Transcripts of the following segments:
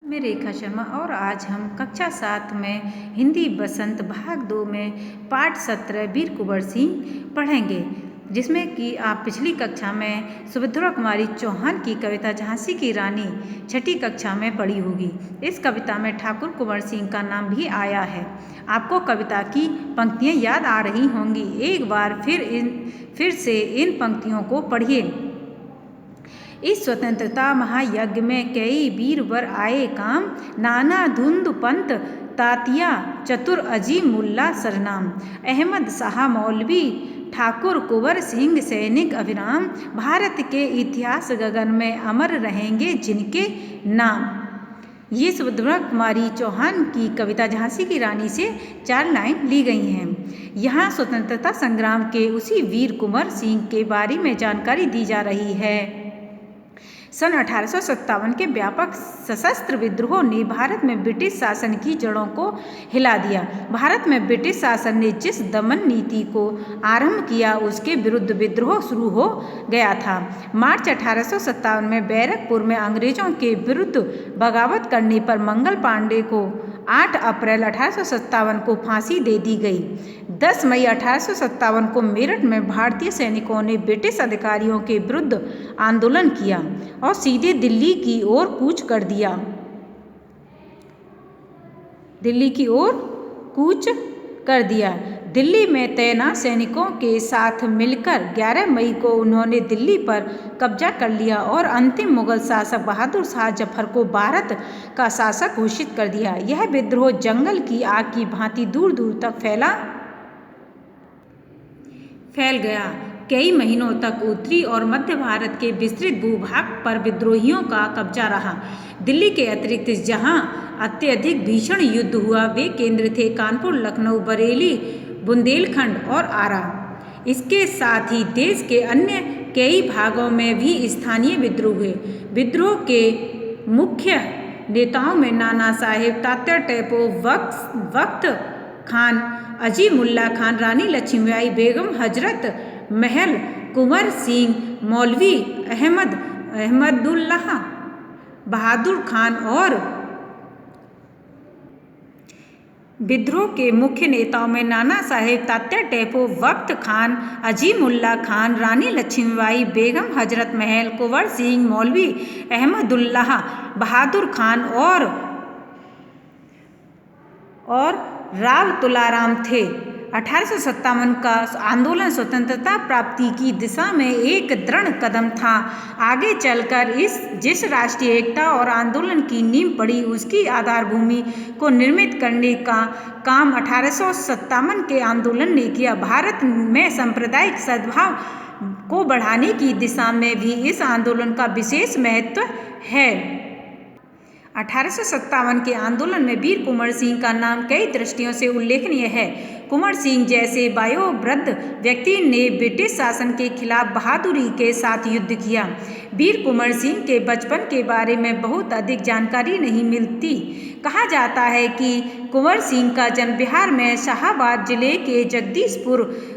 मैं रेखा शर्मा और आज हम कक्षा 7 में हिंदी बसंत भाग 2 में पाठ 17 वीर कुंवर सिंह पढ़ेंगे, जिसमें कि आप पिछली कक्षा में सुभद्रा कुमारी चौहान की कविता झांसी की रानी छठी कक्षा में पढ़ी होगी। इस कविता में ठाकुर कुंवर सिंह का नाम भी आया है। आपको कविता की पंक्तियाँ याद आ रही होंगी। एक बार फिर से इन पंक्तियों को पढ़िए। इस स्वतंत्रता महायज्ञ में कई वीरवर आए काम, नाना धुंध पंत तातिया चतुर अजीम मुल्ला सरनाम, अहमद शाह मौलवी ठाकुर कुंवर सिंह सैनिक अभिराम, भारत के इतिहास गगन में अमर रहेंगे जिनके नाम। ये सुभद्रा कुमारी चौहान की कविता झांसी की रानी से 4 लाइन ली गई हैं। यहाँ स्वतंत्रता संग्राम के उसी वीर कुंवर सिंह के बारे में जानकारी दी जा रही है। सन 1857 के व्यापक सशस्त्र विद्रोह ने भारत में ब्रिटिश शासन की जड़ों को हिला दिया। भारत में ब्रिटिश शासन ने जिस दमन नीति को आरंभ किया, उसके विरुद्ध विद्रोह शुरू हो गया था। मार्च 1857 में बैरकपुर में अंग्रेजों के विरुद्ध बगावत करने पर मंगल पांडे को 8 अप्रैल 1857 को फांसी दे दी गई। 10 मई 1857 को मेरठ में भारतीय सैनिकों ने ब्रिटिश अधिकारियों के विरुद्ध आंदोलन किया और सीधे दिल्ली की ओर कूच कर दिया। दिल्ली में तैनात सैनिकों के साथ मिलकर 11 मई को उन्होंने दिल्ली पर कब्जा कर लिया और अंतिम मुगल शासक बहादुर शाह जफर को भारत का शासक घोषित कर दिया। यह विद्रोह जंगल की आग की भांति दूर दूर तक फैल गया। कई महीनों तक उत्तरी और मध्य भारत के विस्तृत भूभाग पर विद्रोहियों का कब्जा रहा। दिल्ली के अतिरिक्त जहां अत्यधिक भीषण युद्ध हुआ, वे केंद्र थे कानपुर, लखनऊ, बरेली, बुंदेलखंड और आरा। इसके साथ ही देश के अन्य कई भागों में भी स्थानीय विद्रोह हुए। विद्रोह के मुख्य नेताओं में नाना साहेब, तात्या टैपो, वक्त खान, अजीमुल्ला खान, रानी लक्ष्मीबाई बेगम, हजरत महल, कुंवर सिंह, मौलवी अहमदुल्लाह, बहादुर खान और विद्रोह के मुख्य नेताओं में नाना साहेब, तात्या टैपो, वक्त खान, अजीमुल्ला खान, रानी लक्ष्मीबाई बेगम, हजरत महल, कुंवर सिंह, मौलवी अहमदुल्लाह, बहादुर खान और राव तुलाराम थे। 1857 का आंदोलन स्वतंत्रता प्राप्ति की दिशा में एक दृढ़ कदम था। आगे चलकर जिस राष्ट्रीय एकता और आंदोलन की नींव पड़ी, उसकी आधारभूमि को निर्मित करने का काम 1857 के आंदोलन ने किया। भारत में सांप्रदायिक सद्भाव को बढ़ाने की दिशा में भी इस आंदोलन का विशेष महत्व है। 1857 के आंदोलन में वीर कुंवर सिंह का नाम कई दृष्टियों से उल्लेखनीय है। कुंवर सिंह जैसे वयोवृद्ध व्यक्ति ने ब्रिटिश शासन के खिलाफ बहादुरी के साथ युद्ध किया। वीर कुंवर सिंह के बचपन के बारे में बहुत अधिक जानकारी नहीं मिलती। कहा जाता है कि कुंवर सिंह का जन्म बिहार में शाहाबाद जिले के जगदीशपुर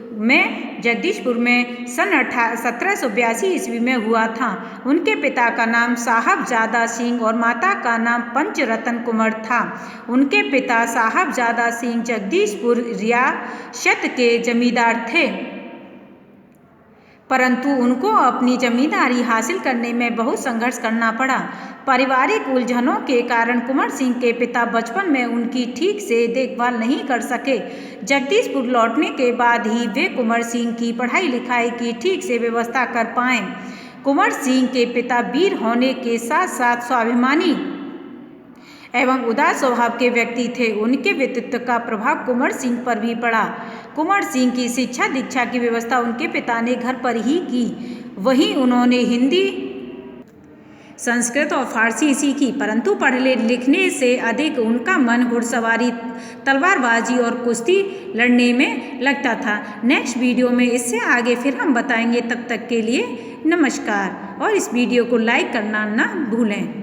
में सन 1782 ईस्वी में हुआ था। उनके पिता का नाम साहबजादा सिंह और माता का नाम पंचरतन कुंवर था। उनके पिता साहबजादा सिंह जगदीशपुर रियासत के जमींदार थे, परंतु उनको अपनी जमींदारी हासिल करने में बहुत संघर्ष करना पड़ा। पारिवारिक उलझनों के कारण कुंवर सिंह के पिता बचपन में उनकी ठीक से देखभाल नहीं कर सके। जगदीशपुर लौटने के बाद ही वे कुंवर सिंह की पढ़ाई लिखाई की ठीक से व्यवस्था कर पाए। कुंवर सिंह के पिता वीर होने के साथ साथ स्वाभिमानी एवं उदार स्वभाव के व्यक्ति थे। उनके व्यक्तित्व का प्रभाव कुंवर सिंह पर भी पड़ा। कुंवर सिंह की शिक्षा दीक्षा की व्यवस्था उनके पिता ने घर पर ही की। वहीं उन्होंने हिंदी, संस्कृत और फारसी सीखी, परंतु पढ़ने लिखने से अधिक उनका मन घुड़सवारी, तलवारबाजी और कुश्ती लड़ने में लगता था। नेक्स्ट वीडियो में इससे आगे फिर हम बताएंगे। तब तक के लिए नमस्कार और इस वीडियो को लाइक करना ना भूलें।